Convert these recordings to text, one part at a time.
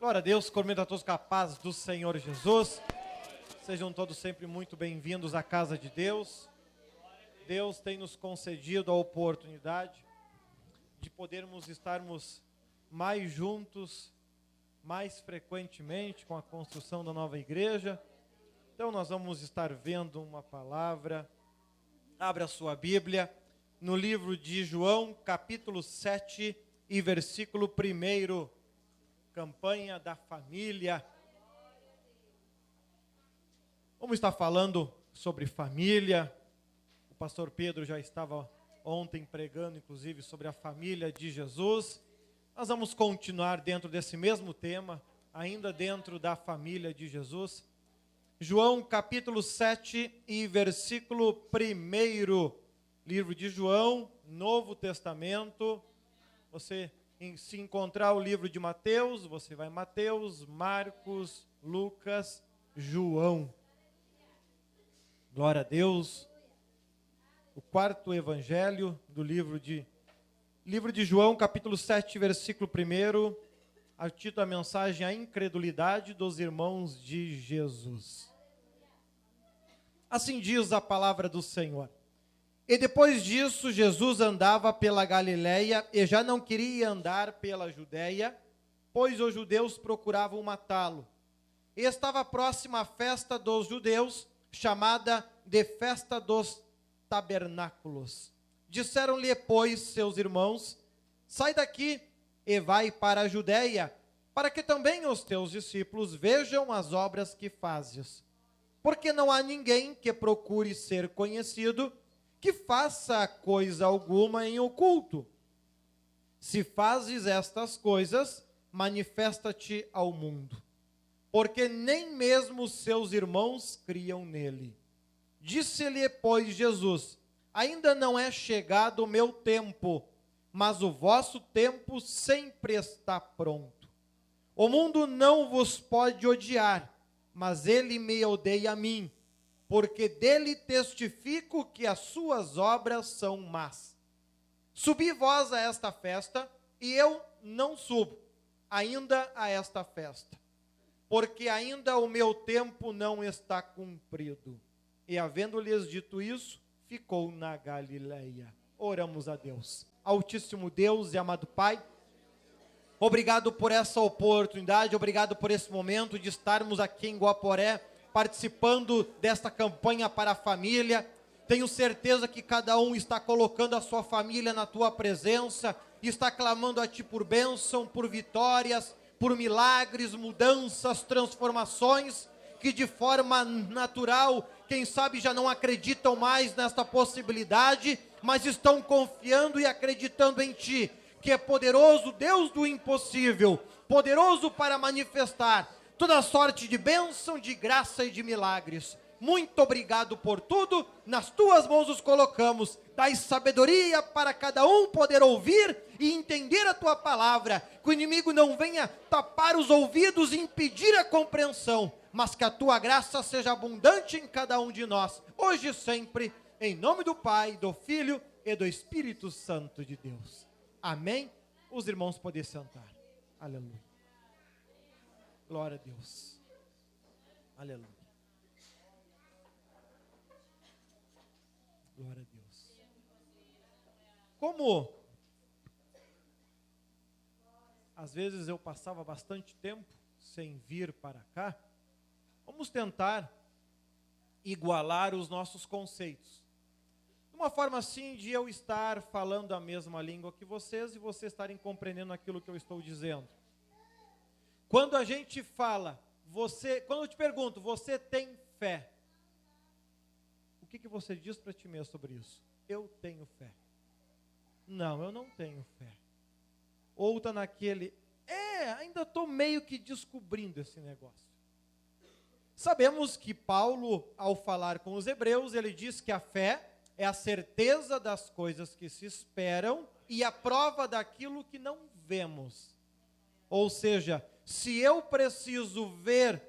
Glória a Deus, cumprimento a todos com a paz do Senhor Jesus. Sejam todos sempre muito bem-vindos à casa de Deus. Deus tem nos concedido a oportunidade de podermos estarmos mais juntos, mais frequentemente com a construção da nova igreja. Então nós vamos estar vendo uma palavra. Abra a sua Bíblia no livro de João, capítulo 7 e versículo 1. Campanha da família. Vamos estar falando sobre família. O pastor Pedro já estava ontem pregando, inclusive, sobre a família de Jesus. Nós vamos continuar dentro desse mesmo tema, ainda dentro da família de Jesus. João, capítulo 7 e versículo 1. Livro de João, Novo Testamento. Se encontrar o livro de Mateus, você vai em Mateus, Marcos, Lucas, João. Glória a Deus. O quarto evangelho do livro de João, capítulo 7, versículo 1. A título da mensagem: a incredulidade dos irmãos de Jesus. Assim diz a palavra do Senhor. E depois disso, Jesus andava pela Galileia e já não queria andar pela Judeia, pois os judeus procuravam matá-lo. E estava próxima a festa dos judeus, chamada de Festa dos Tabernáculos. Disseram-lhe, pois, seus irmãos: sai daqui e vai para a Judeia, para que também os teus discípulos vejam as obras que fazes. Porque não há ninguém que procure ser conhecido, que faça coisa alguma em oculto. Se fazes estas coisas, manifesta-te ao mundo, porque nem mesmo os seus irmãos criam nele. Disse-lhe, pois, Jesus: ainda não é chegado o meu tempo, mas o vosso tempo sempre está pronto. O mundo não vos pode odiar, mas ele me odeia a mim, porque dele testifico que as suas obras são más. Subi vós a esta festa, e eu não subo ainda a esta festa, porque ainda o meu tempo não está cumprido. E havendo-lhes dito isso, ficou na Galileia. Oramos a Deus. Altíssimo Deus e amado Pai, obrigado por essa oportunidade, obrigado por esse momento de estarmos aqui em Guaporé, participando desta campanha para a família. Tenho certeza que cada um está colocando a sua família na tua presença, está clamando a ti por bênção, por vitórias, por milagres, mudanças, transformações, que de forma natural, quem sabe já não acreditam mais nesta possibilidade, mas estão confiando e acreditando em ti, que é poderoso, Deus do impossível, poderoso para manifestar toda sorte de bênção, de graça e de milagres. Muito obrigado por tudo, nas tuas mãos os colocamos. Dai sabedoria para cada um poder ouvir e entender a tua palavra, que o inimigo não venha tapar os ouvidos e impedir a compreensão, mas que a tua graça seja abundante em cada um de nós, hoje e sempre, em nome do Pai, do Filho e do Espírito Santo de Deus. Amém? Os irmãos podem sentar. Aleluia. Glória a Deus. Aleluia. Glória a Deus. Como às vezes eu passava bastante tempo sem vir para cá, vamos tentar igualar os nossos conceitos. Uma forma assim de eu estar falando a mesma língua que vocês e vocês estarem compreendendo aquilo que eu estou dizendo. Quando a gente fala, quando eu te pergunto, você tem fé? O que você diz para ti mesmo sobre isso? Eu tenho fé. Não, eu não tenho fé. Ou está naquele, ainda estou meio que descobrindo esse negócio. Sabemos que Paulo, ao falar com os hebreus, ele diz que a fé é a certeza das coisas que se esperam e a prova daquilo que não vemos. Ou seja, se eu preciso ver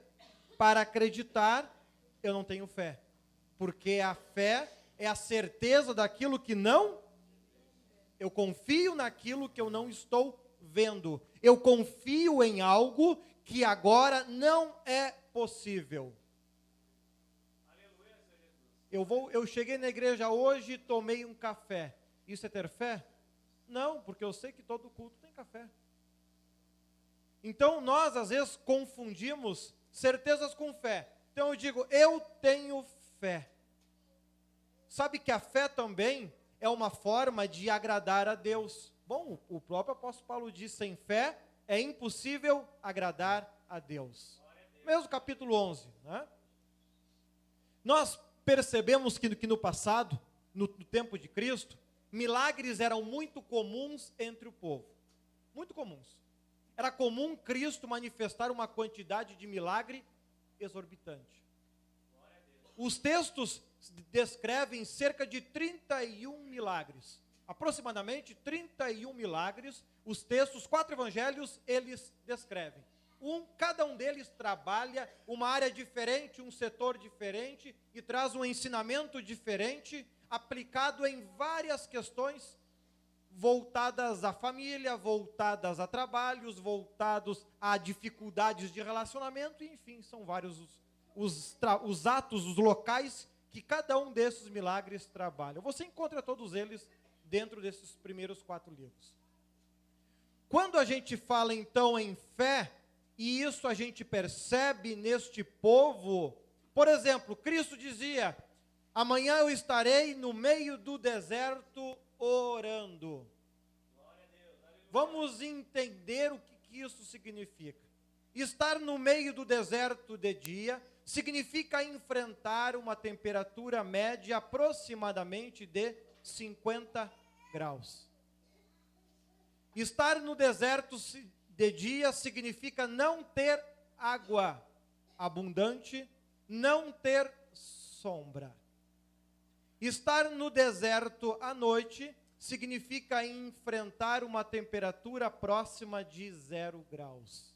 para acreditar, eu não tenho fé. Porque a fé é a certeza daquilo que não... Eu confio naquilo que eu não estou vendo. Eu confio em algo que agora não é possível. Eu cheguei na igreja hoje e tomei um café. Isso é ter fé? Não, porque eu sei que todo culto tem café. Então nós às vezes confundimos certezas com fé. Então eu digo, eu tenho fé. Sabe que a fé também é uma forma de agradar a Deus. Bom, o próprio apóstolo Paulo diz, sem fé é impossível agradar a Deus. Mesmo capítulo 11, né? Nós percebemos que no passado, no tempo de Cristo, milagres eram muito comuns entre o povo. Muito comuns. Era comum Cristo manifestar uma quantidade de milagre exorbitante. Os textos descrevem cerca de 31 milagres. Aproximadamente 31 milagres. Os textos, 4 evangelhos, eles descrevem. Cada um deles trabalha uma área diferente, um setor diferente, e traz um ensinamento diferente, aplicado em várias questões voltadas à família, voltadas a trabalhos, voltados a dificuldades de relacionamento, e, enfim, são vários os atos, os locais que cada um desses milagres trabalha. Você encontra todos eles dentro desses primeiros 4 livros. Quando a gente fala, então, em fé, e isso a gente percebe neste povo, por exemplo, Cristo dizia, amanhã eu estarei no meio do deserto orando. Vamos entender o que isso significa. Estar no meio do deserto de dia significa enfrentar uma temperatura média aproximadamente de 50 graus. Estar no deserto de dia significa não ter água abundante, não ter sombra. Estar no deserto à noite significa enfrentar uma temperatura próxima de 0 graus.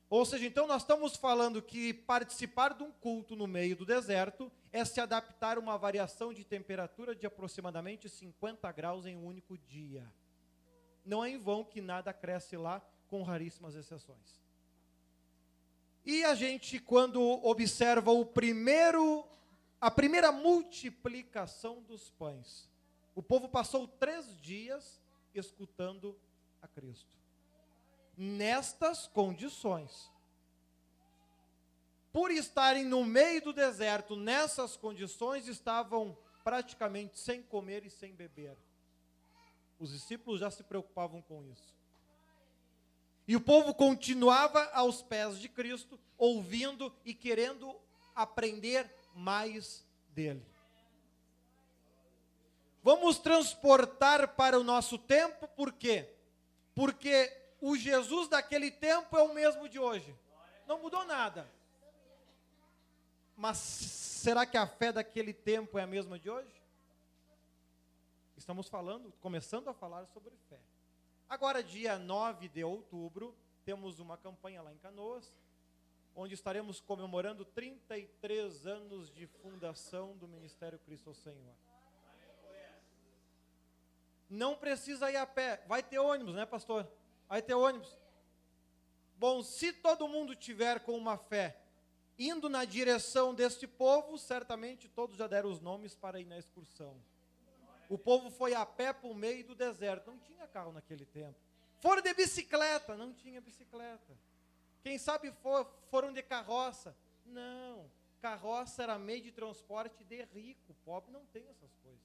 Ou seja, então nós estamos falando que participar de um culto no meio do deserto é se adaptar a uma variação de temperatura de aproximadamente 50 graus em um único dia. Não é em vão que nada cresce lá, com raríssimas exceções. E a gente, quando observa a primeira multiplicação dos pães, o povo passou 3 dias escutando a Cristo. Nestas condições. Por estarem no meio do deserto, nessas condições, estavam praticamente sem comer e sem beber. Os discípulos já se preocupavam com isso. E o povo continuava aos pés de Cristo, ouvindo e querendo aprender mais dele. Vamos transportar para o nosso tempo, por quê? Porque o Jesus daquele tempo é o mesmo de hoje. Não mudou nada. Mas será que a fé daquele tempo é a mesma de hoje? Estamos começando a falar sobre fé. Agora, dia 9 de outubro, temos uma campanha lá em Canoas, onde estaremos comemorando 33 anos de fundação do Ministério Cristo ao Senhor. Não precisa ir a pé, vai ter ônibus, né, pastor? Vai ter ônibus. Bom, se todo mundo tiver com uma fé, indo na direção deste povo, certamente todos já deram os nomes para ir na excursão. O povo foi a pé para o meio do deserto, não tinha carro naquele tempo. Foram de bicicleta, não tinha bicicleta. Quem sabe foram de carroça. Não, carroça era meio de transporte de rico, pobre não tem essas coisas.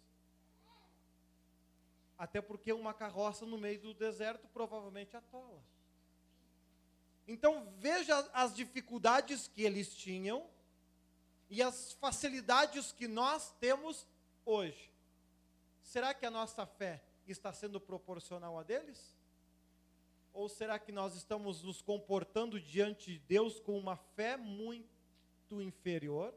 Até porque uma carroça no meio do deserto provavelmente atola. Então veja as dificuldades que eles tinham e as facilidades que nós temos hoje. Será que a nossa fé está sendo proporcional a deles? Ou será que nós estamos nos comportando diante de Deus com uma fé muito inferior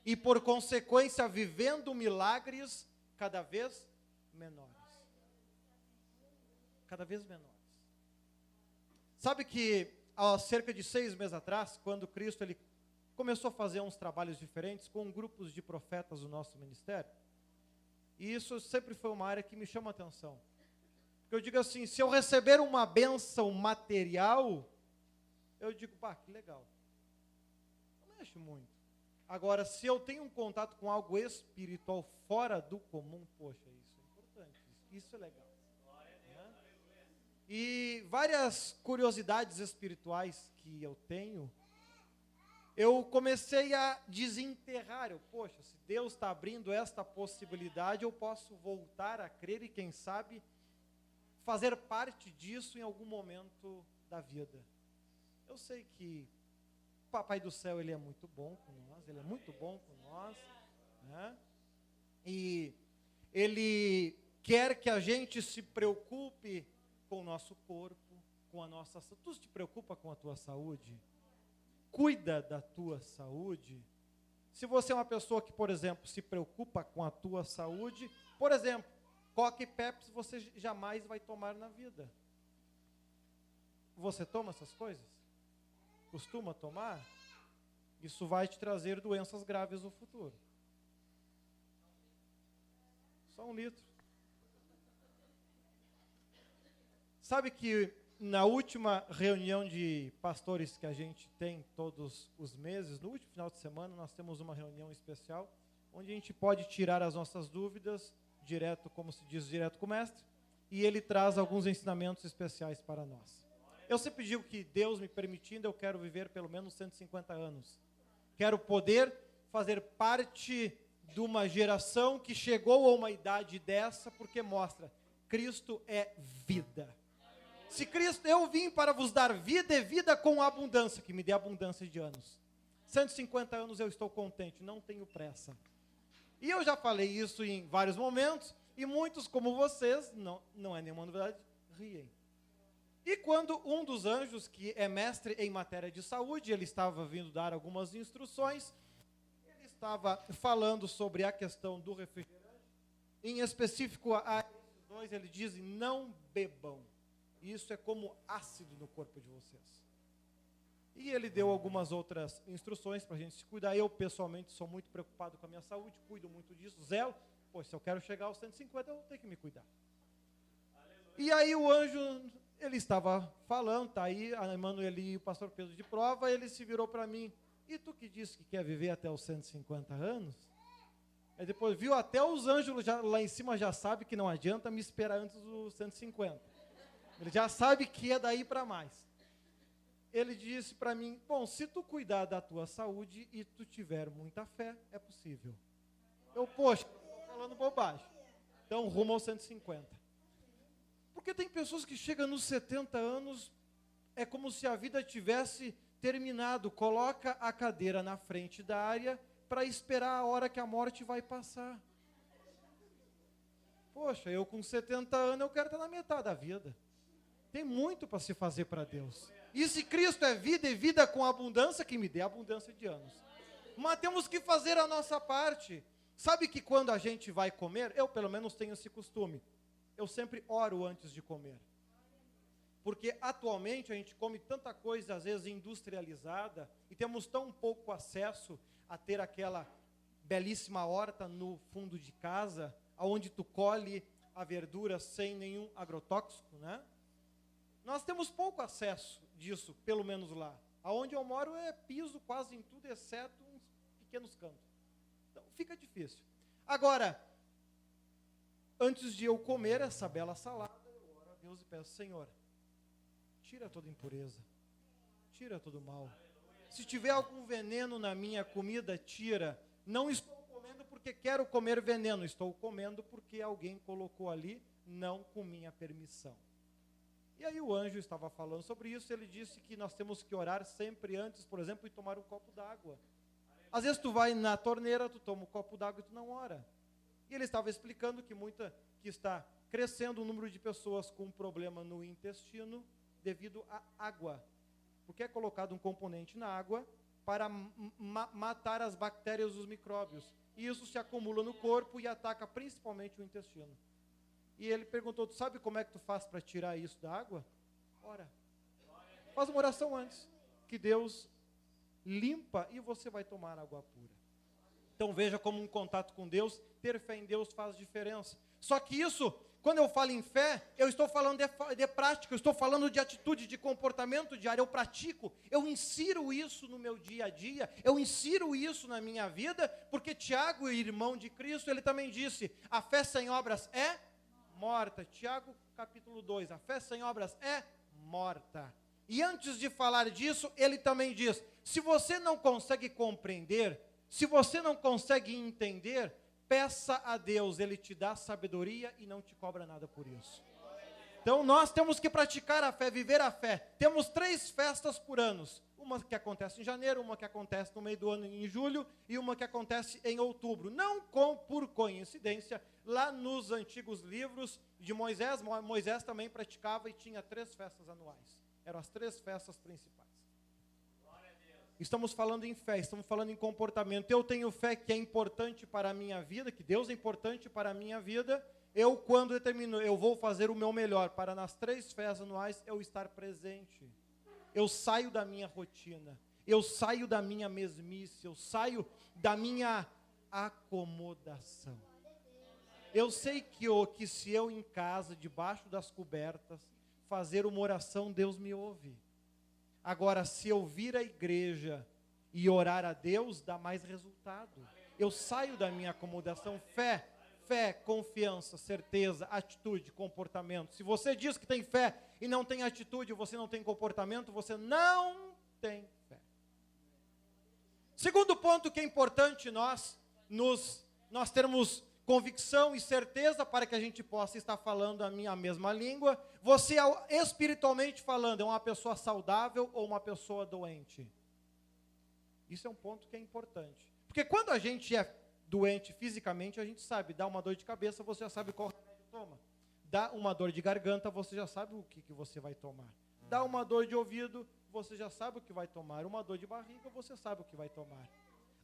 e, por consequência, vivendo milagres cada vez menores? Cada vez menores. Sabe que há cerca de 6 meses atrás, quando Cristo ele começou a fazer uns trabalhos diferentes com grupos de profetas do nosso ministério, e isso sempre foi uma área que me chama a atenção. Porque eu digo assim, se eu receber uma bênção material, eu digo, pá, que legal. Não mexe muito. Agora, se eu tenho um contato com algo espiritual fora do comum, poxa, isso é importante, isso é legal. Né? E várias curiosidades espirituais que eu tenho, eu comecei a desenterrar. Poxa, se Deus está abrindo esta possibilidade, eu posso voltar a crer e, quem sabe, fazer parte disso em algum momento da vida. Eu sei que o Papai do Céu, ele é muito bom com nós, ele é muito bom com nós, né? E ele quer que a gente se preocupe com o nosso corpo, com a nossa saúde. Tu te preocupa com a tua saúde? Cuida da tua saúde. Se você é uma pessoa que, por exemplo, se preocupa com a tua saúde, por exemplo, Coca e Pepsi você jamais vai tomar na vida. Você toma essas coisas? Costuma tomar? Isso vai te trazer doenças graves no futuro. Só 1 litro. Sabe que na última reunião de pastores que a gente tem todos os meses, no último final de semana, nós temos uma reunião especial, onde a gente pode tirar as nossas dúvidas, direto, como se diz, direto com o mestre, e ele traz alguns ensinamentos especiais para nós. Eu sempre digo que, Deus me permitindo, eu quero viver pelo menos 150 anos. Quero poder fazer parte de uma geração que chegou a uma idade dessa, porque mostra, Cristo é vida. Se Cristo, eu vim para vos dar vida e vida com abundância, que me dê abundância de anos. 150 anos eu estou contente, não tenho pressa. E eu já falei isso em vários momentos, e muitos como vocês, não é nenhuma novidade, riem. E quando um dos anjos, que é mestre em matéria de saúde, ele estava vindo dar algumas instruções, ele estava falando sobre a questão do refrigerante, em específico a esses dois, ele diz, não bebam. Isso é como ácido no corpo de vocês. E ele deu algumas outras instruções para a gente se cuidar. Eu, pessoalmente, sou muito preocupado com a minha saúde, cuido muito disso, zelo. Pois, se eu quero chegar aos 150, eu tenho que me cuidar. Aleluia. E aí o anjo, ele estava falando, tá aí, a Emanuel e o pastor Pedro de prova, ele se virou para mim. E tu que disse que quer viver até os 150 anos? Aí depois, viu, até os anjos lá em cima já sabem que não adianta me esperar antes dos 150. Ele já sabe que é daí para mais. Ele disse para mim, bom, se tu cuidar da tua saúde e tu tiver muita fé, é possível. Eu, poxa, estou falando bobagem. Então, rumo aos 150. Porque tem pessoas que chegam nos 70 anos, é como se a vida tivesse terminado. Coloca a cadeira na frente da área para esperar a hora que a morte vai passar. Poxa, eu com 70 anos, eu quero estar na metade da vida. Tem muito para se fazer para Deus. E se Cristo é vida e vida com abundância, que me dê abundância de anos. Mas temos que fazer a nossa parte. Sabe que quando a gente vai comer, eu pelo menos tenho esse costume. Eu sempre oro antes de comer. Porque atualmente a gente come tanta coisa, às vezes industrializada, e temos tão pouco acesso a ter aquela belíssima horta no fundo de casa, onde tu colhe a verdura sem nenhum agrotóxico, né? Nós temos pouco acesso disso, pelo menos lá. Aonde eu moro é piso quase em tudo, exceto uns pequenos cantos. Então fica difícil. Agora, antes de eu comer essa bela salada, eu oro a Deus e peço, Senhor, tira toda impureza, tira todo mal. Se tiver algum veneno na minha comida, tira. Não estou comendo porque quero comer veneno, estou comendo porque alguém colocou ali, não com minha permissão. E aí o anjo estava falando sobre isso, ele disse que nós temos que orar sempre antes, por exemplo, de tomar um copo d'água. Às vezes tu vai na torneira, tu toma um copo d'água e tu não ora. E ele estava explicando que está crescendo o número de pessoas com problema no intestino devido à água. Porque é colocado um componente na água para matar as bactérias e os micróbios. E isso se acumula no corpo e ataca principalmente o intestino. E ele perguntou, tu sabe como é que tu faz para tirar isso da água? Ora. Faz uma oração antes, que Deus limpa e você vai tomar água pura. Então veja como um contato com Deus, ter fé em Deus faz diferença. Só que isso Quando eu falo em fé, eu estou falando de prática, eu estou falando de atitude, de comportamento diário. Eu pratico, eu insiro isso no meu dia a dia, eu insiro isso na minha vida, porque Tiago, irmão de Cristo, ele também disse, a fé sem obras é morta. Tiago capítulo 2, a fé sem obras é morta. E antes de falar disso, ele também diz, se você não consegue compreender, se você não consegue entender, peça a Deus, Ele te dá sabedoria e não te cobra nada por isso. Então nós temos que praticar a fé, viver a fé. Temos 3 festas por ano. Uma que acontece em janeiro, uma que acontece no meio do ano em julho e uma que acontece em outubro. Não por coincidência, lá nos antigos livros de Moisés, Moisés também praticava e tinha 3 festas anuais. Eram as 3 festas principais. Estamos falando em fé, estamos falando em comportamento. Eu tenho fé que é importante para a minha vida, que Deus é importante para a minha vida. Eu, quando determino, eu vou fazer o meu melhor para nas 3 festas anuais eu estar presente. Eu saio da minha rotina, eu saio da minha mesmice, eu saio da minha acomodação. Eu sei que se eu em casa, debaixo das cobertas, fazer uma oração, Deus me ouve. Agora, se eu vir à igreja e orar a Deus, dá mais resultado. Eu saio da minha acomodação. Fé, confiança, certeza, atitude, comportamento. Se você diz que tem fé e não tem atitude, você não tem comportamento, você não tem fé. Segundo ponto que é importante nós termos convicção e certeza para que a gente possa estar falando a mesma língua. Você, espiritualmente falando, é uma pessoa saudável ou uma pessoa doente? Isso é um ponto que é importante. Porque quando a gente é doente fisicamente, a gente sabe, dá uma dor de cabeça, você já sabe qual remédio toma. Dá uma dor de garganta, você já sabe o que você vai tomar. Dá uma dor de ouvido, você já sabe o que vai tomar. Uma dor de barriga, você sabe o que vai tomar.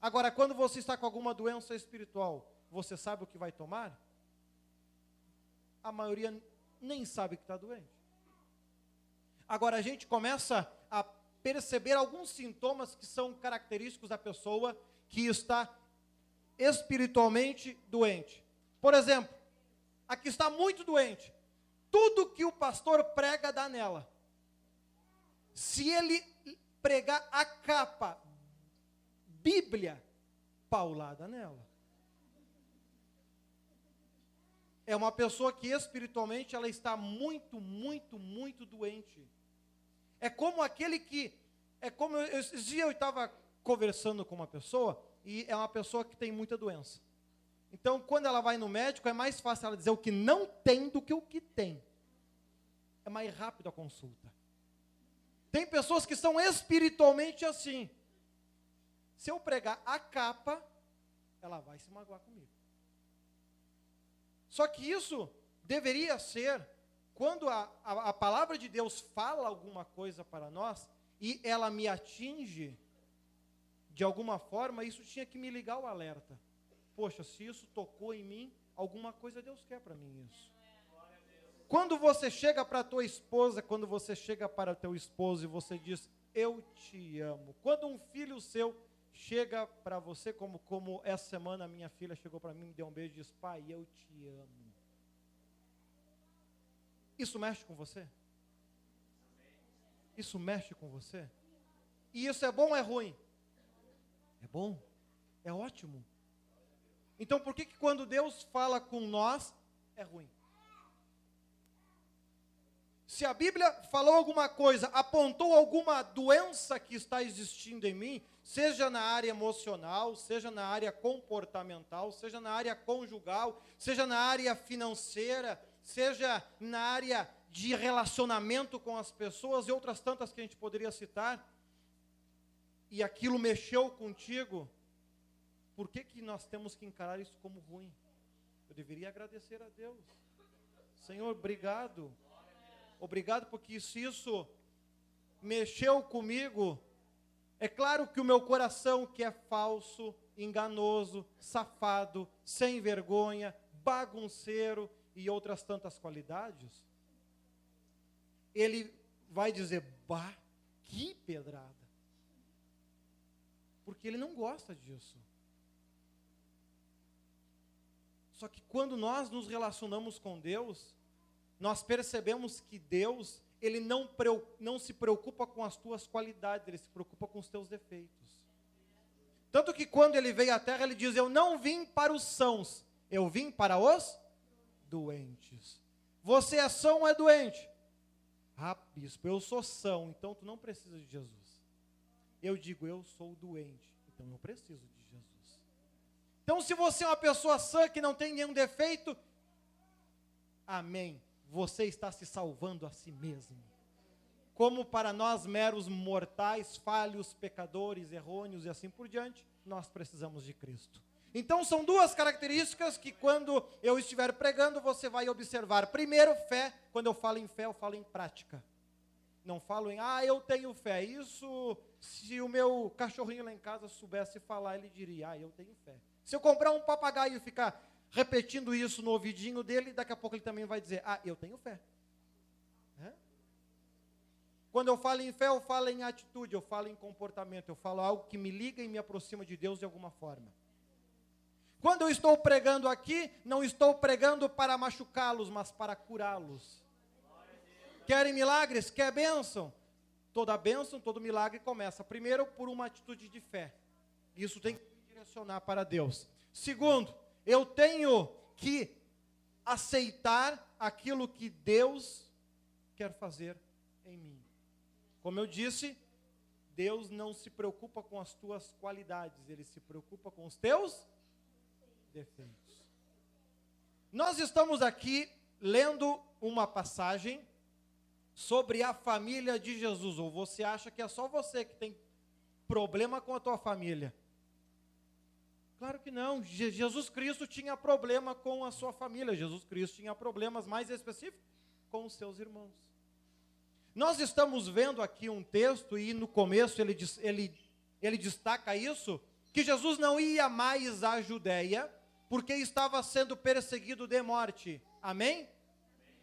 Agora, quando você está com alguma doença espiritual, você sabe o que vai tomar? A maioria nem sabe que está doente. Agora, a gente começa a perceber alguns sintomas que são característicos da pessoa que está espiritualmente doente. Por exemplo, a que está muito doente, tudo que o pastor prega dá nela. Se ele pregar a capa, Bíblia, paulada nela. É uma pessoa que espiritualmente ela está muito, muito, muito doente. É como esses dias eu estava conversando com uma pessoa, e é uma pessoa que tem muita doença. Então, quando ela vai no médico, é mais fácil ela dizer o que não tem do que o que tem. É mais rápido a consulta. Tem pessoas que são espiritualmente assim. Se eu pregar a capa, ela vai se magoar comigo. Só que isso deveria ser, quando a palavra de Deus fala alguma coisa para nós, e ela me atinge, de alguma forma, isso tinha que me ligar o alerta. Poxa, se isso tocou em mim, alguma coisa Deus quer para mim isso. Quando você chega para a tua esposa, quando você chega para o teu esposo e você diz, eu te amo. Quando um filho seu chega para você, como essa semana a minha filha chegou para mim, me deu um beijo e disse, pai, eu te amo. Isso mexe com você? Isso mexe com você? E isso é bom ou é ruim? É bom, é ótimo. Então por que quando Deus fala com nós, é ruim? Se a Bíblia falou alguma coisa, apontou alguma doença que está existindo em mim, seja na área emocional, seja na área comportamental, seja na área conjugal, seja na área financeira, seja na área de relacionamento com as pessoas e outras tantas que a gente poderia citar, e aquilo mexeu contigo, por que nós temos que encarar isso como ruim? Eu deveria agradecer a Deus. Senhor, obrigado. Obrigado porque se isso mexeu comigo, é claro que o meu coração, que é falso, enganoso, safado, sem vergonha, bagunceiro e outras tantas qualidades, ele vai dizer, bah, que pedrada. Porque ele não gosta disso. Só que quando nós nos relacionamos com Deus, nós percebemos que Deus, Ele não se preocupa com as tuas qualidades, Ele se preocupa com os teus defeitos. Tanto que quando Ele veio à terra, Ele diz, eu não vim para os sãos, eu vim para os doentes. Você é são ou é doente? Ah, bispo, eu sou são, então tu não precisa de Jesus. Eu digo, eu sou doente, então eu preciso de Jesus. Então se você é uma pessoa sã, que não tem nenhum defeito, amém, você está se salvando a si mesmo. Como para nós meros mortais, falhos, pecadores, errôneos e assim por diante, nós precisamos de Cristo. Então são duas características que quando eu estiver pregando, você vai observar. Primeiro, fé. Quando eu falo em fé, eu falo em prática. Não falo em, eu tenho fé. Isso, se o meu cachorrinho lá em casa soubesse falar, ele diria, eu tenho fé. Se eu comprar um papagaio e ficar repetindo isso no ouvidinho dele, daqui a pouco ele também vai dizer, eu tenho fé. Quando eu falo em fé, eu falo em atitude, eu falo em comportamento, eu falo algo que me liga e me aproxima de Deus de alguma forma. Quando eu estou pregando aqui, não estou pregando para machucá-los, mas para curá-los. Querem milagres? Quer bênção? Toda bênção, todo milagre começa primeiro por uma atitude de fé. Isso tem que me direcionar para Deus. Segundo, eu tenho que aceitar aquilo que Deus quer fazer em mim. Como eu disse, Deus não se preocupa com as tuas qualidades, Ele se preocupa com os teus defeitos. Nós estamos aqui lendo uma passagem sobre a família de Jesus, ou você acha que é só você que tem problema com a tua família? Claro que não. Jesus Cristo tinha problema com a sua família, Jesus Cristo tinha problemas mais específicos com os seus irmãos. Nós estamos vendo aqui um texto e no começo ele destaca isso, que Jesus não ia mais à Judeia, porque estava sendo perseguido de morte. Amém?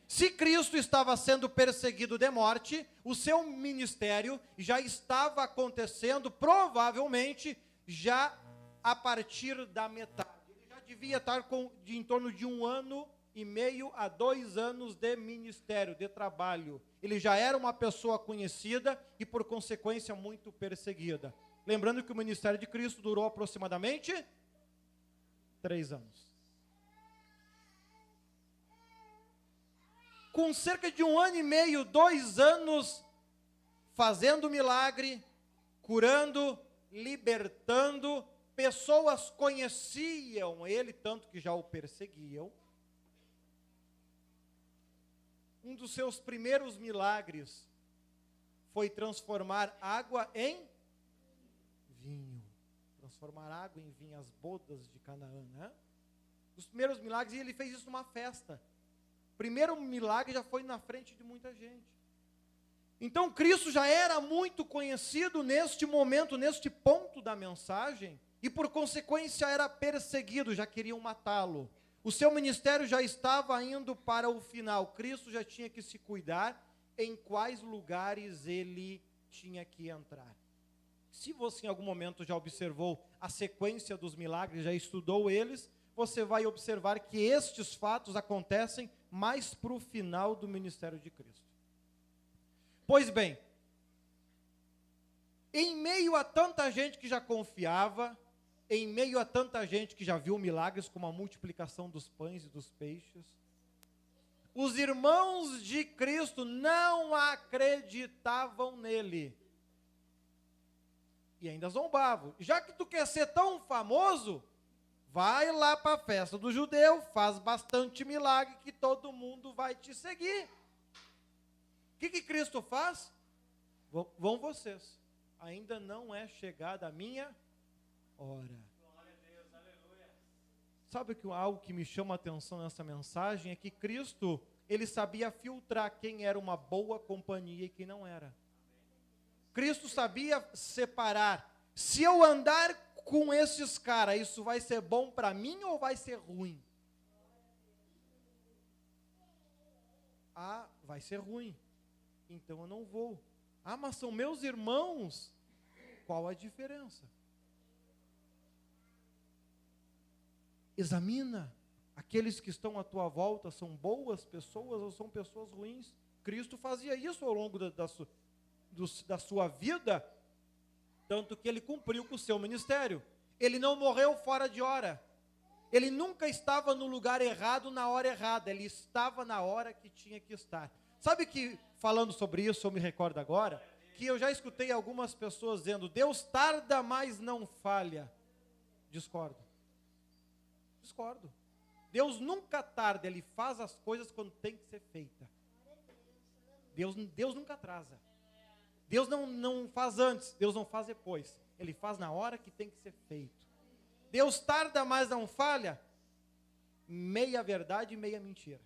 Se Cristo estava sendo perseguido de morte, o seu ministério já estava acontecendo, provavelmente, já a partir da metade. Ele já devia estar em torno de 1 ano e meio a 2 anos de ministério, de trabalho. Ele já era uma pessoa conhecida e, por consequência, muito perseguida. Lembrando que o ministério de Cristo durou aproximadamente 3 anos. Com cerca de 1 ano e meio, 2 anos, fazendo milagre, curando, libertando, pessoas conheciam ele, tanto que já o perseguiam. Um dos seus primeiros milagres foi transformar água em vinho. Transformar água em vinho, as bodas de Canaã, né? Os primeiros milagres, e ele fez isso numa festa. O primeiro milagre já foi na frente de muita gente. Então Cristo já era muito conhecido neste momento, neste ponto da mensagem, e por consequência era perseguido, já queriam matá-lo. O seu ministério já estava indo para o final. Cristo já tinha que se cuidar em quais lugares ele tinha que entrar. Se você em algum momento já observou a sequência dos milagres, já estudou eles, você vai observar que estes fatos acontecem mais para o final do ministério de Cristo. Pois bem, em meio a tanta gente que já confiava, em meio a tanta gente que já viu milagres como a multiplicação dos pães e dos peixes, os irmãos de Cristo não acreditavam nele. E ainda zombavam. Já que tu quer ser tão famoso, vai lá para a festa do judeu, faz bastante milagre que todo mundo vai te seguir. O que Cristo faz? Vão vocês. Ainda não é chegada a minha hora. Sabe que algo que me chama a atenção nessa mensagem é que Cristo, ele sabia filtrar quem era uma boa companhia e quem não era. Cristo sabia separar. Se eu andar com esses caras, isso vai ser bom para mim ou vai ser ruim? Vai ser ruim. Então eu não vou. Mas são meus irmãos. Qual a diferença? Examina Aqueles que estão à tua volta são boas pessoas ou são pessoas ruins? Cristo fazia isso ao longo da sua vida, tanto que ele cumpriu com o seu ministério. Ele não morreu fora de hora. Ele nunca estava no lugar errado na hora errada. Ele estava na hora que tinha que estar. Sabe que, falando sobre isso, eu me recordo agora, que eu já escutei algumas pessoas dizendo: Deus tarda, mas não falha. Discordo. Deus nunca tarda, Ele faz as coisas quando tem que ser feita. Deus nunca atrasa. Deus não faz antes, Deus não faz depois. Ele faz na hora que tem que ser feito. Deus tarda, mas não falha. Meia verdade e meia mentira.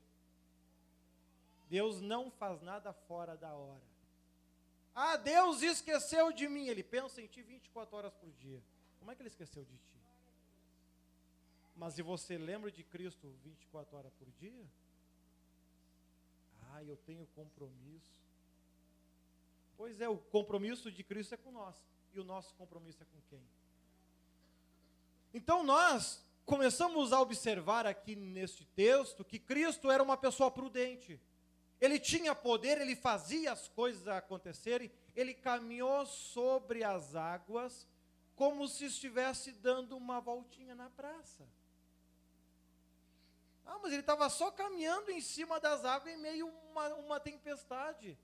Deus não faz nada fora da hora. Ah, Deus esqueceu de mim. Ele pensa em ti 24 horas por dia. Como é que Ele esqueceu de ti? Mas se você lembra de Cristo 24 horas por dia? Ah, eu tenho compromisso. Pois é, o compromisso de Cristo é com nós. E o nosso compromisso é com quem? Então nós começamos a observar aqui neste texto que Cristo era uma pessoa prudente. Ele tinha poder, ele fazia as coisas acontecerem, ele caminhou sobre as águas como se estivesse dando uma voltinha na praça. Ah, mas ele estava só caminhando em cima das águas em meio a uma tempestade.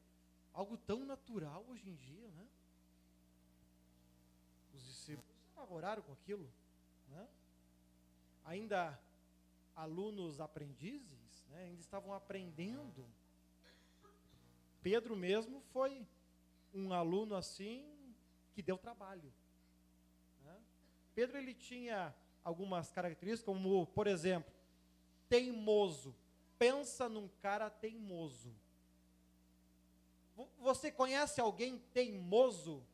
Algo tão natural hoje em dia, né? Os discípulos apavoraram com aquilo, né? Ainda alunos aprendizes, né? Ainda estavam aprendendo. Pedro mesmo foi um aluno assim que deu trabalho, né? Pedro, ele tinha algumas características, como, por exemplo, teimoso. Pensa num cara teimoso. Você conhece alguém teimoso?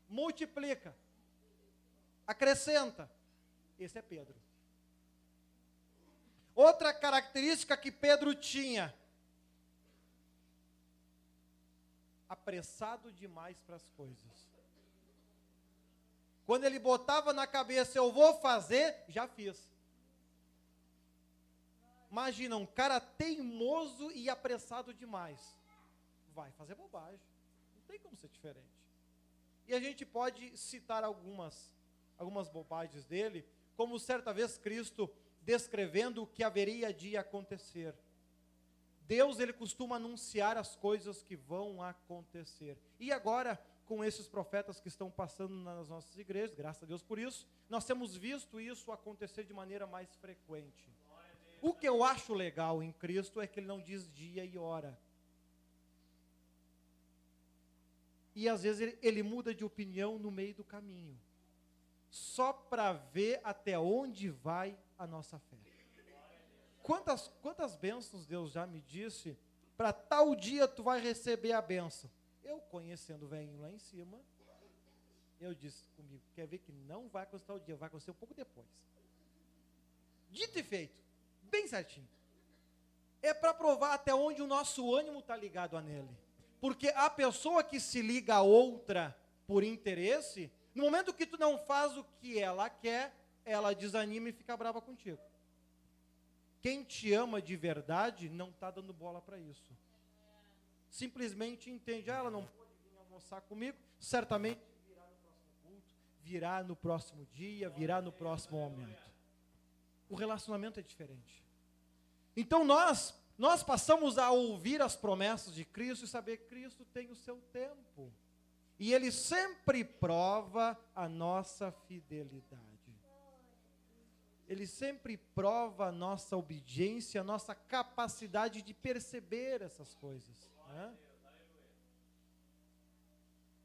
Multiplica. Acrescenta. Esse é Pedro. Outra característica que Pedro tinha: apressado demais para as coisas. Quando ele botava na cabeça, eu vou fazer, já fiz. Imagina, um cara teimoso e apressado demais. Vai fazer bobagem. Não tem como ser diferente. E a gente pode citar algumas bobagens dele, como certa vez Cristo descrevendo o que haveria de acontecer. Deus, ele costuma anunciar as coisas que vão acontecer. E agora, com esses profetas que estão passando nas nossas igrejas, graças a Deus por isso, nós temos visto isso acontecer de maneira mais frequente. O que eu acho legal em Cristo é que ele não diz dia e hora. E às vezes ele muda de opinião no meio do caminho, só para ver até onde vai a nossa fé. Quantas bênçãos Deus já me disse, para tal dia tu vai receber a bênção. Eu, conhecendo o velhinho lá em cima, eu disse comigo: quer ver que não vai acontecer tal dia, vai acontecer um pouco depois. Dito e feito, bem certinho. É para provar até onde o nosso ânimo está ligado a nele. Porque a pessoa que se liga a outra por interesse, no momento que tu não faz o que ela quer, ela desanima e fica brava contigo. Quem te ama de verdade não está dando bola para isso. Simplesmente entende: ela não pode vir almoçar comigo, certamente virá no próximo culto, virá no próximo dia, virá no próximo momento. O relacionamento é diferente. Então nós passamos a ouvir as promessas de Cristo e saber que Cristo tem o seu tempo. E Ele sempre prova a nossa fidelidade. Ele sempre prova a nossa obediência, a nossa capacidade de perceber essas coisas, né?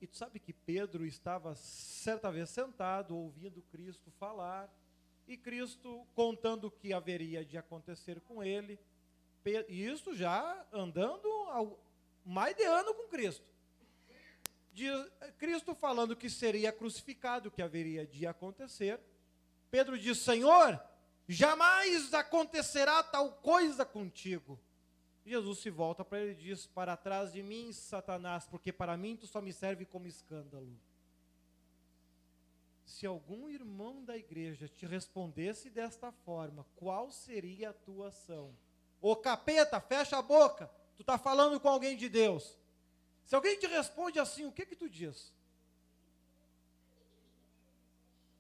E tu sabe que Pedro estava certa vez sentado, ouvindo Cristo falar, e Cristo contando o que haveria de acontecer com ele, e isso já andando mais de ano com Cristo. Cristo falando que seria crucificado, que haveria de acontecer. Pedro diz: Senhor, jamais acontecerá tal coisa contigo. Jesus se volta para ele e diz: para trás de mim, Satanás, porque para mim tu só me serve como escândalo. Se algum irmão da igreja te respondesse desta forma, qual seria a tua ação? Ô capeta, fecha a boca, tu está falando com alguém de Deus. Se alguém te responde assim, o que tu diz?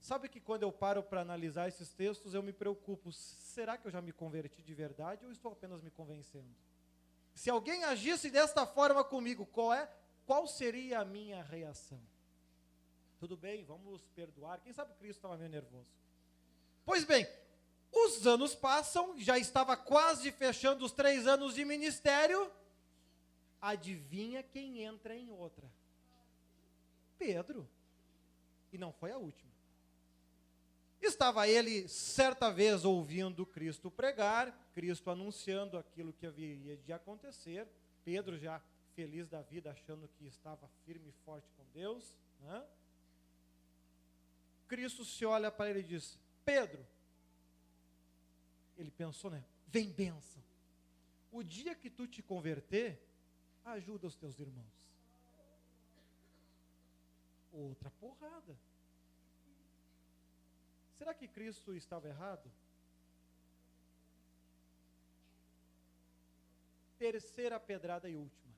Sabe que quando eu paro para analisar esses textos, eu me preocupo, será que eu já me converti de verdade ou estou apenas me convencendo? Se alguém agisse desta forma comigo, qual seria a minha reação? Tudo bem, vamos perdoar. Quem sabe Cristo estava meio nervoso. Pois bem, os anos passam, já estava quase fechando os 3 anos de ministério. Adivinha quem entra em outra? Pedro. E não foi a última. Estava ele, certa vez, ouvindo Cristo pregar, Cristo anunciando aquilo que haveria de acontecer. Pedro já feliz da vida, achando que estava firme e forte com Deus, né? Cristo se olha para ele e diz, Pedro, ele pensou, né? Vem bênção. O dia que tu te converter, ajuda os teus irmãos. Outra porrada. Será que Cristo estava errado? Terceira pedrada e última.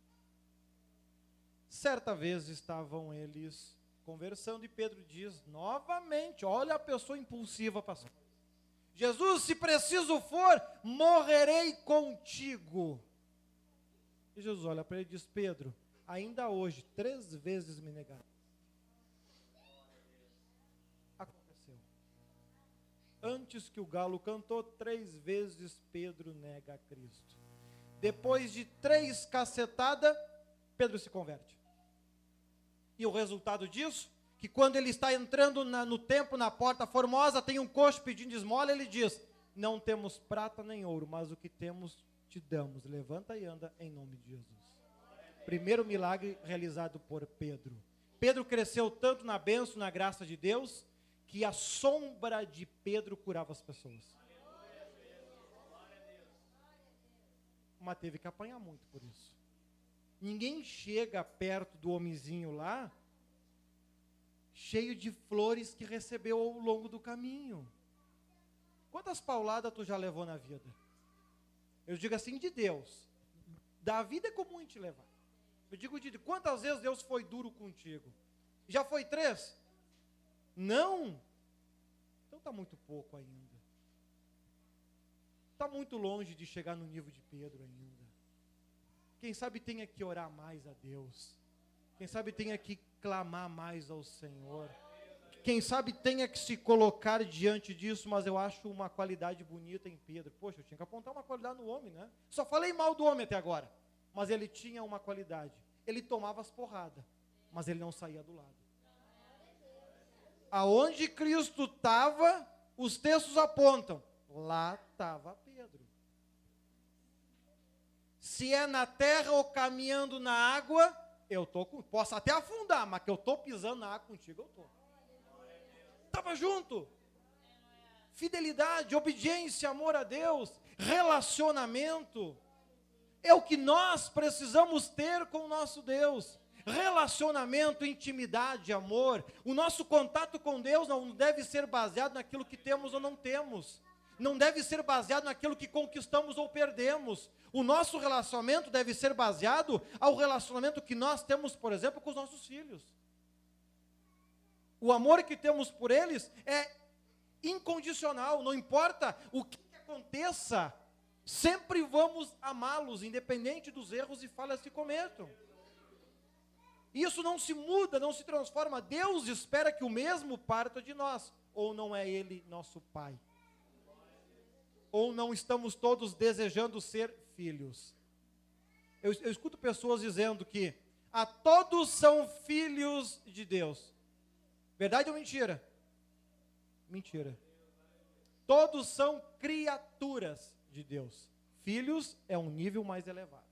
Certa vez estavam eles conversando e Pedro diz novamente, olha a pessoa impulsiva passando. Jesus, se preciso for, morrerei contigo. E Jesus olha para ele e diz, Pedro, ainda hoje 3 vezes me negaram. Aconteceu. Antes que o galo cantou, 3 vezes Pedro nega a Cristo. Depois de 3 cacetadas, Pedro se converte. E o resultado disso, que quando ele está entrando no templo, na porta formosa, tem um coxo pedindo esmola, ele diz, não temos prata nem ouro, mas o que temos te damos, levanta e anda em nome de Jesus. Primeiro milagre realizado por Pedro. Pedro cresceu tanto na bênção, na graça de Deus, que a sombra de Pedro curava as pessoas. Mas teve que apanhar muito por isso. Ninguém chega perto do homenzinho lá, cheio de flores que recebeu ao longo do caminho. Quantas pauladas tu já levou na vida? Eu digo assim, de Deus. Da vida é comum a gente levar. Eu digo de quantas vezes Deus foi duro contigo? Já foi 3? Não? Então está muito pouco ainda. Está muito longe de chegar no nível de Pedro ainda. Quem sabe tenha que orar mais a Deus. Quem sabe tenha que clamar mais ao Senhor. Quem sabe tenha que se colocar diante disso, mas eu acho uma qualidade bonita em Pedro. Poxa, eu tinha que apontar uma qualidade no homem, né? Só falei mal do homem até agora. Mas ele tinha uma qualidade. Ele tomava as porradas, mas ele não saía do lado. Aonde Cristo estava, os textos apontam. Lá estava Pedro. Se é na terra ou caminhando na água, posso até afundar, mas que eu estou pisando na água contigo, eu estou. Estava junto. Fidelidade, obediência, amor a Deus, relacionamento. É o que nós precisamos ter com o nosso Deus. Relacionamento, intimidade, amor. O nosso contato com Deus não deve ser baseado naquilo que temos ou não temos. Não deve ser baseado naquilo que conquistamos ou perdemos. O nosso relacionamento deve ser baseado ao relacionamento que nós temos, por exemplo, com os nossos filhos. O amor que temos por eles é incondicional, não importa o que aconteça, sempre vamos amá-los, independente dos erros e falhas que cometam. Isso não se muda, não se transforma. Deus espera que o mesmo parta de nós, ou não é Ele nosso Pai? Ou não estamos todos desejando ser filhos? Eu escuto pessoas dizendo que todos são filhos de Deus. Verdade ou mentira? Mentira. Todos são criaturas de Deus. Filhos é um nível mais elevado.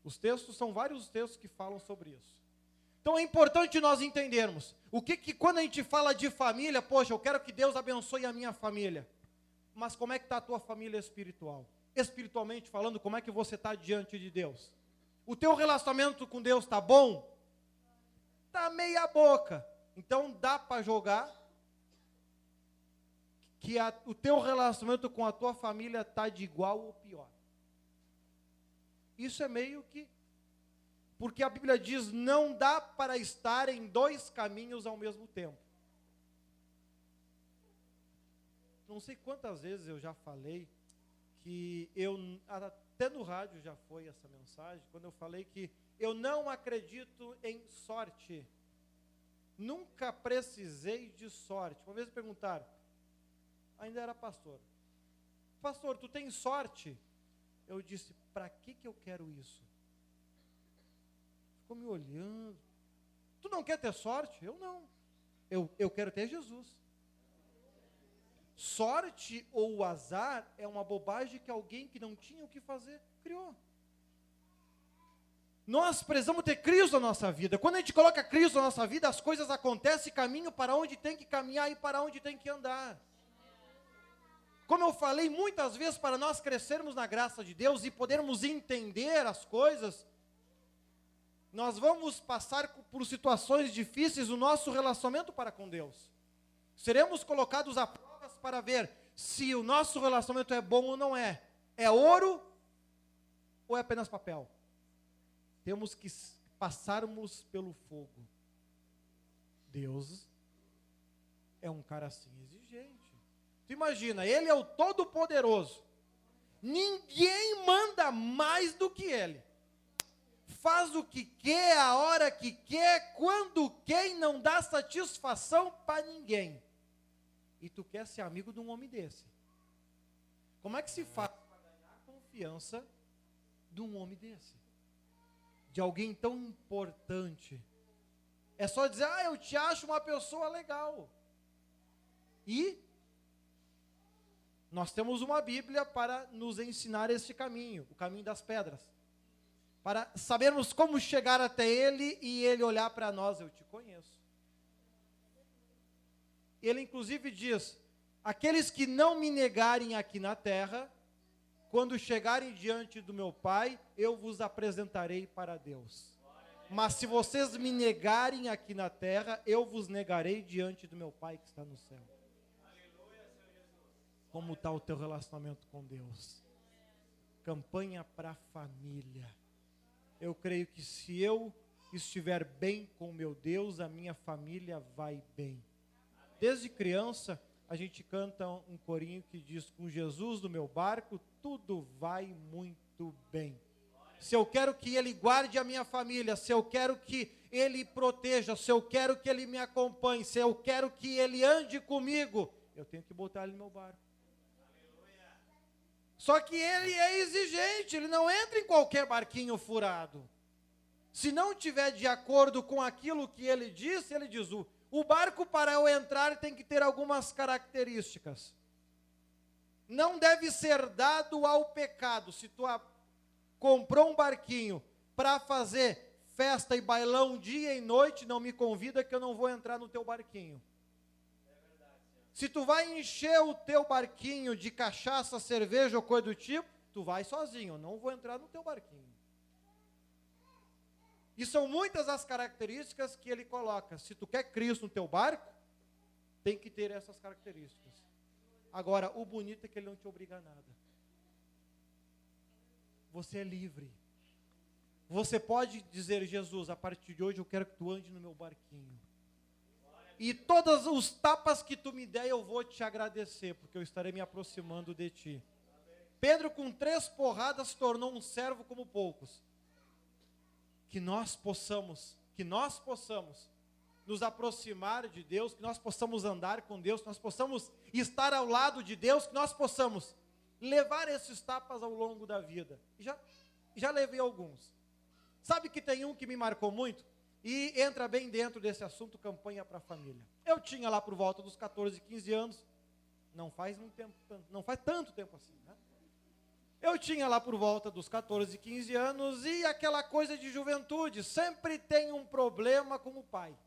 Os textos, são vários os textos que falam sobre isso. Então é importante nós entendermos, quando a gente fala de família, poxa, eu quero que Deus abençoe a minha família. Mas como é que está a tua família espiritual? Espiritualmente falando, como é que você está diante de Deus? O teu relacionamento com Deus está bom? Está meia boca. Então dá para jogar que o teu relacionamento com a tua família está de igual ou pior. Isso é meio que... Porque a Bíblia diz, não dá para estar em dois caminhos ao mesmo tempo. Não sei quantas vezes eu já falei que até no rádio já foi essa mensagem, quando eu falei que eu não acredito em sorte. Nunca precisei de sorte. Uma vez me perguntaram, ainda era pastor, pastor, tu tem sorte? Eu disse, para que eu quero isso? Ficou me olhando. Tu não quer ter sorte? Eu não. Eu quero ter Jesus. Sorte ou azar é uma bobagem que alguém que não tinha o que fazer criou. Nós precisamos ter Cristo na nossa vida. Quando a gente coloca Cristo na nossa vida, as coisas acontecem, caminho para onde tem que caminhar e para onde tem que andar. Como eu falei muitas vezes, para nós crescermos na graça de Deus e podermos entender as coisas, nós vamos passar por situações difíceis no nosso relacionamento para com Deus. Seremos colocados a provas para ver se o nosso relacionamento é bom ou não é. É ouro ou é apenas papel? Temos que passarmos pelo fogo. Deus é um cara assim exigente. Tu imagina, Ele é o Todo-Poderoso. Ninguém manda mais do que Ele. Faz o que quer, a hora que quer, quando quer e não dá satisfação para ninguém. E tu quer ser amigo de um homem desse? Como é que se faz para ganhar a confiança de um homem desse? De alguém tão importante? É só dizer, eu te acho uma pessoa legal. E nós temos uma Bíblia para nos ensinar este caminho, o caminho das pedras. Para sabermos como chegar até Ele e Ele olhar para nós, eu te conheço. Ele inclusive diz, aqueles que não me negarem aqui na terra, quando chegarem diante do meu Pai, eu vos apresentarei para Deus. Mas se vocês me negarem aqui na terra, eu vos negarei diante do meu Pai que está no céu. Como está o teu relacionamento com Deus? Campanha para a família. Eu creio que se eu estiver bem com meu Deus, a minha família vai bem. Desde criança, a gente canta um corinho que diz, com Jesus no meu barco, tudo vai muito bem. Se eu quero que Ele guarde a minha família, se eu quero que Ele proteja, se eu quero que Ele me acompanhe, se eu quero que Ele ande comigo, eu tenho que botar Ele no meu barco. Só que Ele é exigente, Ele não entra em qualquer barquinho furado. Se não tiver de acordo com aquilo que Ele disse, Ele diz, o barco para eu entrar tem que ter algumas características. Não deve ser dado ao pecado. Se tu comprou um barquinho para fazer festa e bailão dia e noite, não me convida que eu não vou entrar no teu barquinho. Se tu vai encher o teu barquinho de cachaça, cerveja ou coisa do tipo, tu vai sozinho, eu não vou entrar no teu barquinho. E são muitas as características que ele coloca. Se tu quer Cristo no teu barco, tem que ter essas características. Agora, o bonito é que ele não te obriga a nada. Você é livre. Você pode dizer, Jesus, a partir de hoje eu quero que tu ande no meu barquinho. E todos os tapas que tu me der, eu vou te agradecer, porque eu estarei me aproximando de ti. Pedro, com 3 porradas, se tornou um servo como poucos. Que nós possamos nos aproximar de Deus, que nós possamos andar com Deus, que nós possamos estar ao lado de Deus, que nós possamos levar esses tapas ao longo da vida. Já levei alguns. Sabe que tem um que me marcou muito? E entra bem dentro desse assunto, campanha para a família. Eu tinha lá por volta dos 14, 15 anos, não faz muito tempo, não faz tanto tempo assim, né? Eu tinha lá por volta dos 14, 15 anos e aquela coisa de juventude, sempre tem um problema com o pai.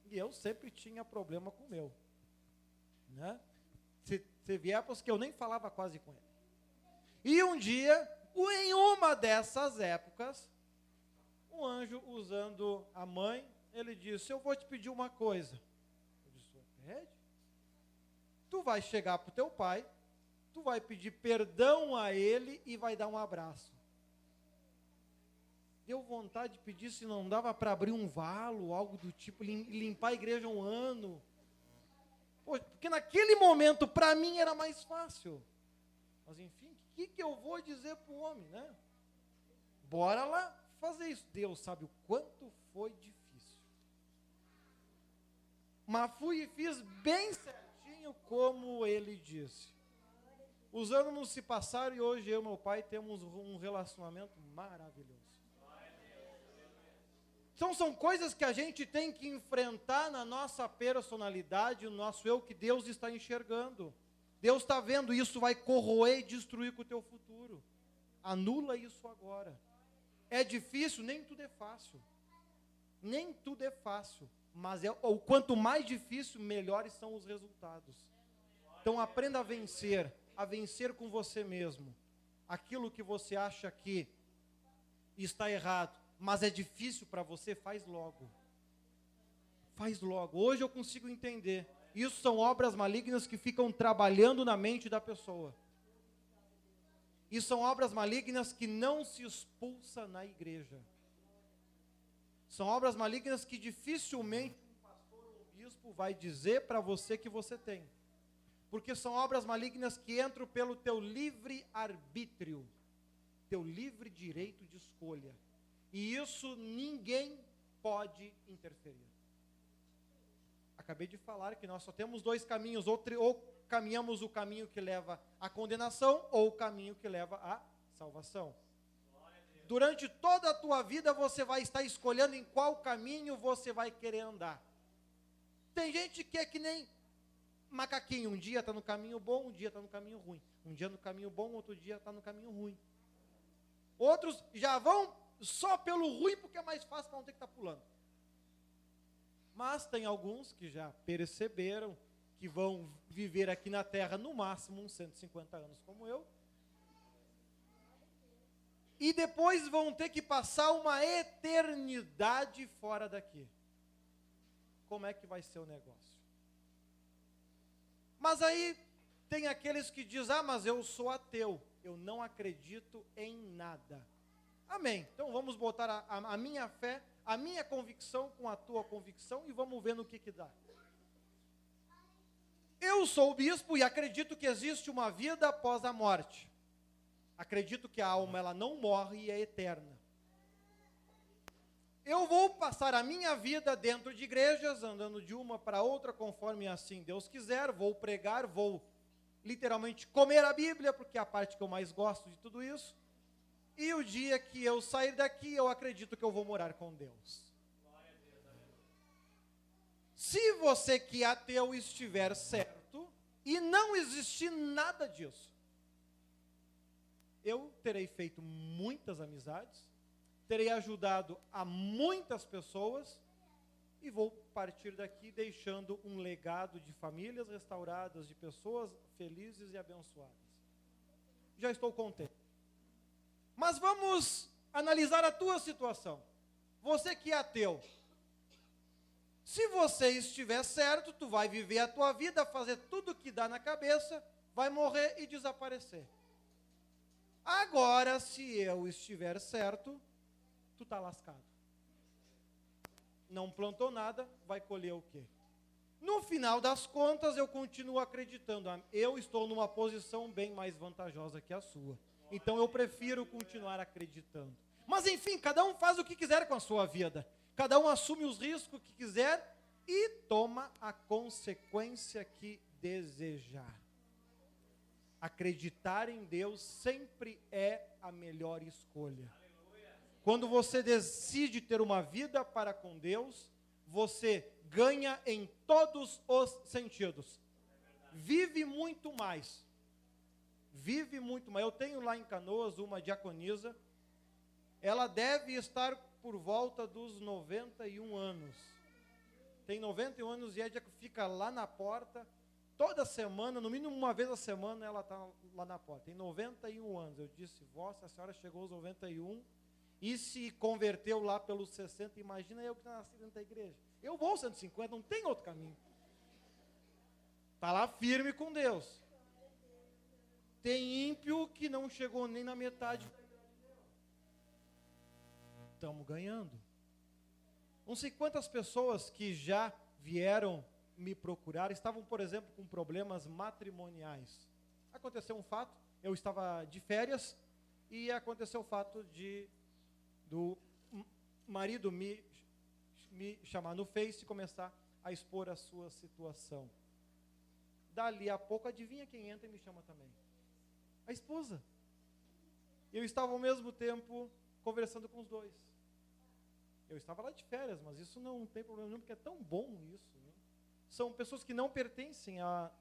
E eu sempre tinha problema com o meu, né? Se vier, porque eu nem falava quase com ele. E um dia, em uma dessas épocas, um anjo usando a mãe ele disse, eu vou te pedir uma coisa. Eu disse, pede. Tu vai chegar para o teu pai, tu vai pedir perdão a ele e vai dar um abraço. Deu vontade de pedir se não dava para abrir um valo, algo do tipo, limpar a igreja um ano. Poxa, porque naquele momento, para mim, era mais fácil. Mas enfim, o que eu vou dizer para o homem, né? Bora lá fazer isso. Deus sabe o quanto foi difícil. Mas fui e fiz bem certinho como ele disse. Os anos se passaram e hoje eu e meu pai temos um relacionamento maravilhoso. Então são coisas que a gente tem que enfrentar na nossa personalidade, no nosso eu, que Deus está enxergando. Deus está vendo, isso vai corroer e destruir com o teu futuro. Anula isso agora. É difícil? Nem tudo é fácil. Nem tudo é fácil. Mas o quanto mais difícil, melhores são os resultados. Então aprenda a vencer com você mesmo. Aquilo que você acha que está errado, mas é difícil para você, faz logo. Faz logo. Hoje eu consigo entender. Isso são obras malignas que ficam trabalhando na mente da pessoa. E são obras malignas que não se expulsa na igreja. São obras malignas que dificilmente um pastor ou um bispo vai dizer para você que você tem. Porque são obras malignas que entram pelo teu livre arbítrio, teu livre direito de escolha. E isso ninguém pode interferir. Acabei de falar que nós só temos dois caminhos, ou caminhamos o caminho que leva à condenação, ou o caminho que leva à salvação. Durante toda a tua vida você vai estar escolhendo em qual caminho você vai querer andar. Tem gente que é que nem macaquinho, um dia está no caminho bom, um dia está no caminho ruim. Um dia no caminho bom, outro dia está no caminho ruim. Outros já vão só pelo ruim, porque é mais fácil para não ter que estar pulando. Mas tem alguns que já perceberam que vão viver aqui na Terra no máximo uns 150 anos, como eu. E depois vão ter que passar uma eternidade fora daqui. Como é que vai ser o negócio? Mas aí tem aqueles que dizem, mas eu sou ateu, eu não acredito em nada. Amém. Então vamos botar a minha fé, a minha convicção com a tua convicção e vamos ver no que dá. Eu sou bispo e acredito que existe uma vida após a morte. Acredito que a alma ela não morre e é eterna. Eu vou passar a minha vida dentro de igrejas, andando de uma para outra, conforme assim Deus quiser, vou pregar, vou literalmente comer a Bíblia, porque é a parte que eu mais gosto de tudo isso. E o dia que eu sair daqui, eu acredito que eu vou morar com Deus. Se você que é ateu estiver certo, e não existir nada disso, eu terei feito muitas amizades, terei ajudado a muitas pessoas, e vou partir daqui deixando um legado de famílias restauradas, de pessoas felizes e abençoadas. Já estou contente. Mas vamos analisar a tua situação. Você que é ateu. Se você estiver certo, tu vai viver a tua vida, fazer tudo o que dá na cabeça, vai morrer e desaparecer. Agora, se eu estiver certo, tu está lascado. Não plantou nada, vai colher o quê? No final das contas, eu continuo acreditando. Eu estou numa posição bem mais vantajosa que a sua. Então eu prefiro continuar acreditando. Mas enfim, cada um faz o que quiser com a sua vida. Cada um assume os riscos que quiser e toma a consequência que desejar. Acreditar em Deus sempre é a melhor escolha. Quando você decide ter uma vida para com Deus, você ganha em todos os sentidos. Vive muito mais. Vive muito mais. Eu tenho lá em Canoas uma diaconisa, ela deve estar por volta dos 91 anos. Tem 91 anos e fica lá na porta, toda semana, no mínimo uma vez a semana ela está lá na porta. Tem 91 anos. Eu disse, vossa, a senhora chegou aos 91 e se converteu lá pelos 60, imagina eu que nasci dentro da igreja. Eu vou 150, não tem outro caminho. Está lá firme com Deus. Tem ímpio que não chegou nem na metade. Estamos ganhando. Não sei quantas pessoas que já vieram me procurar, estavam, por exemplo, com problemas matrimoniais. Aconteceu um fato, eu estava de férias, e aconteceu o fato do marido me chamar no Face e começar a expor a sua situação. Dali a pouco, adivinha quem entra e me chama também? A esposa. Eu estava ao mesmo tempo conversando com os dois. Eu estava lá de férias, mas isso não tem problema nenhum, porque é tão bom isso. Né? São pessoas que não pertencem à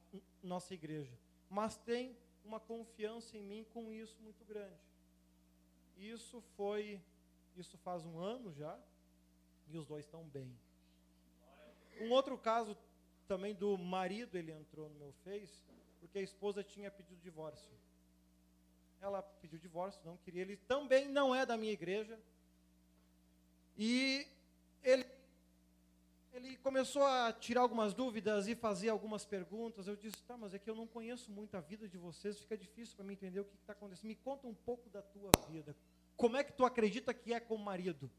nossa igreja, mas têm uma confiança em mim com isso muito grande. Isso faz um ano já, e os dois estão bem. Um outro caso também do marido, ele entrou no meu Face, porque a esposa tinha pedido divórcio. Ela pediu divórcio, não queria, ele também não é da minha igreja, e ele começou a tirar algumas dúvidas e fazer algumas perguntas. Eu disse, tá, mas é que eu não conheço muito a vida de vocês, fica difícil para mim entender o que está acontecendo. Me conta um pouco da tua vida. Como é que tu acredita que é como marido?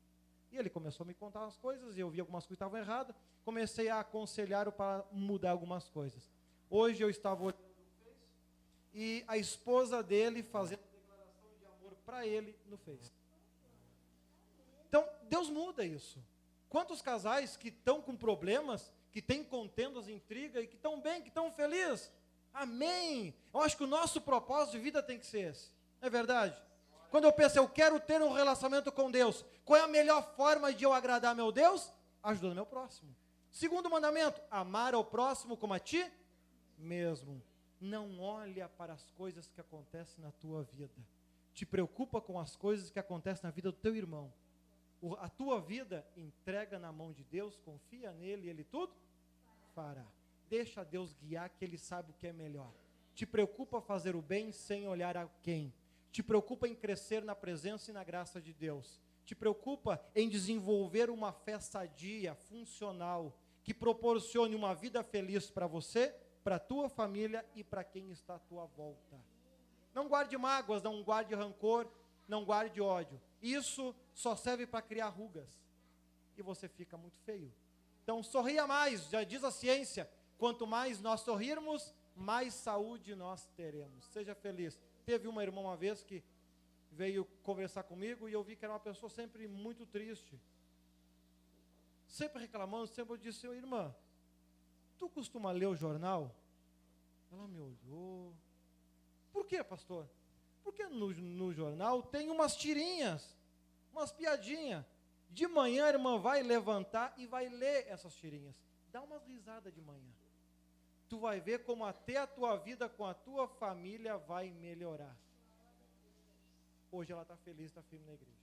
E ele começou a me contar umas coisas, e eu vi algumas coisas que estavam erradas, comecei a aconselhar para mudar algumas coisas. Hoje eu estava olhando no Face, e a esposa dele fazendo declaração de amor para ele no Face. Então, Deus muda isso. Quantos casais que estão com problemas, que têm contendas, intriga, e que estão bem, que estão felizes? Amém! Eu acho que o nosso propósito de vida tem que ser esse. Não é verdade? Quando eu penso, eu quero ter um relacionamento com Deus, qual é a melhor forma de eu agradar meu Deus? Ajudando meu próximo. Segundo mandamento, amar ao próximo como a ti mesmo. Não olha para as coisas que acontecem na tua vida. Te preocupa com as coisas que acontecem na vida do teu irmão. A tua vida entrega na mão de Deus, confia nele e ele tudo fará. Deixa Deus guiar, que ele sabe o que é melhor. Te preocupa fazer o bem sem olhar a quem. Te preocupa em crescer na presença e na graça de Deus. Te preocupa em desenvolver uma fé sadia, funcional, que proporcione uma vida feliz para você, para a tua família e para quem está à tua volta. Não guarde mágoas, não guarde rancor, não guarde ódio. Isso só serve para criar rugas. E você fica muito feio. Então sorria mais, já diz a ciência, quanto mais nós sorrirmos, mais saúde nós teremos. Seja feliz. Teve uma irmã uma vez que veio conversar comigo e eu vi que era uma pessoa sempre muito triste. Sempre reclamando, sempre eu disse, irmã, tu costuma ler o jornal? Ela me olhou. Por quê, pastor? Porque no jornal tem umas tirinhas, umas piadinhas. De manhã a irmã vai levantar e vai ler essas tirinhas. Dá umas risadas de manhã. Tu vai ver como até a tua vida com a tua família vai melhorar. Hoje ela está feliz, está firme na igreja.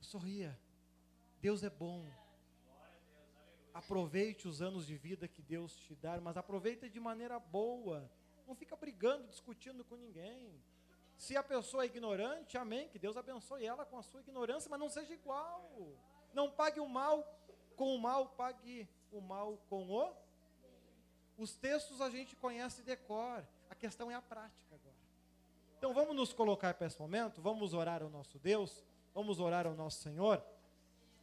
Sorria. Deus é bom. Aproveite os anos de vida que Deus te dá, mas aproveita de maneira boa. Não fica brigando, discutindo com ninguém. Se a pessoa é ignorante, amém, que Deus abençoe ela com a sua ignorância, mas não seja igual. Não pague o mal com o mal, pague o mal com o... Os textos a gente conhece de cor, a questão é a prática agora. Então vamos nos colocar para esse momento, vamos orar ao nosso Deus, vamos orar ao nosso Senhor.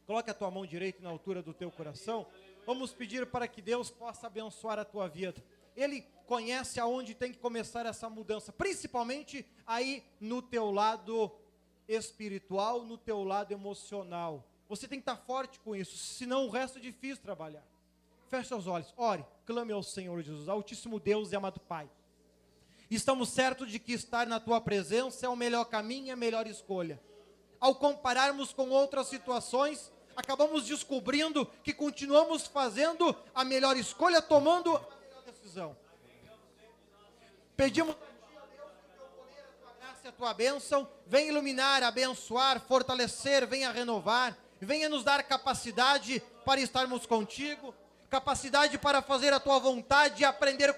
Coloque a tua mão direita na altura do teu coração. Vamos pedir para que Deus possa abençoar a tua vida. Ele conhece aonde tem que começar essa mudança, principalmente aí no teu lado espiritual, no teu lado emocional. Você tem que estar forte com isso, senão o resto é difícil trabalhar. Feche os olhos, ore, clame ao Senhor Jesus, Altíssimo Deus e amado Pai. Estamos certos de que estar na tua presença é o melhor caminho e a melhor escolha. Ao compararmos com outras situações, acabamos descobrindo que continuamos fazendo a melhor escolha, tomando a melhor decisão. Pedimos a Ti, ó Deus, que o Teu poder, a Tua graça e a Tua bênção venha iluminar, abençoar, fortalecer, venha renovar, venha nos dar capacidade para estarmos contigo, capacidade para fazer a tua vontade, aprender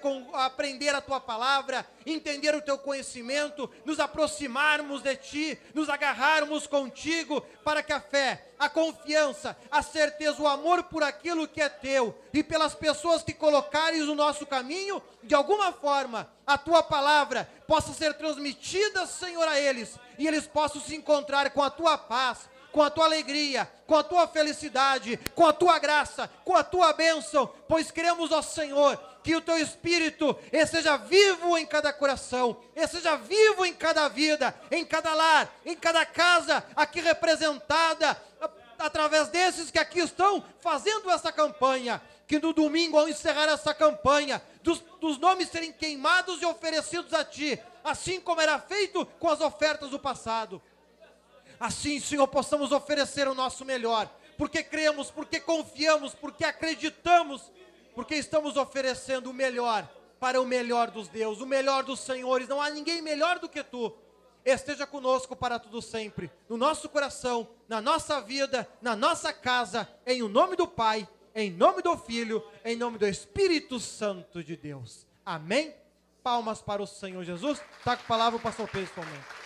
a tua palavra, entender o teu conhecimento, nos aproximarmos de ti, nos agarrarmos contigo, para que a fé, a confiança, a certeza, o amor por aquilo que é teu e pelas pessoas que colocares no nosso caminho, de alguma forma, a tua palavra possa ser transmitida, Senhor, a eles, e eles possam se encontrar com a tua paz, com a tua alegria, com a tua felicidade, com a tua graça, com a tua bênção, pois cremos, ó Senhor, que o teu Espírito seja vivo em cada coração, seja vivo em cada vida, em cada lar, em cada casa aqui representada, através desses que aqui estão fazendo essa campanha, que no domingo, ao encerrar essa campanha, dos nomes serem queimados e oferecidos a ti, assim como era feito com as ofertas do passado. Assim, Senhor, possamos oferecer o nosso melhor, porque cremos, porque confiamos, porque acreditamos, porque estamos oferecendo o melhor para o melhor dos deuses, o melhor dos senhores. Não há ninguém melhor do que tu. Esteja conosco para tudo sempre, no nosso coração, na nossa vida, na nossa casa, em o nome do Pai, em nome do Filho, em nome do Espírito Santo de Deus. Amém? Palmas para o Senhor Jesus. Está com a palavra o pastor Pedro esse momento.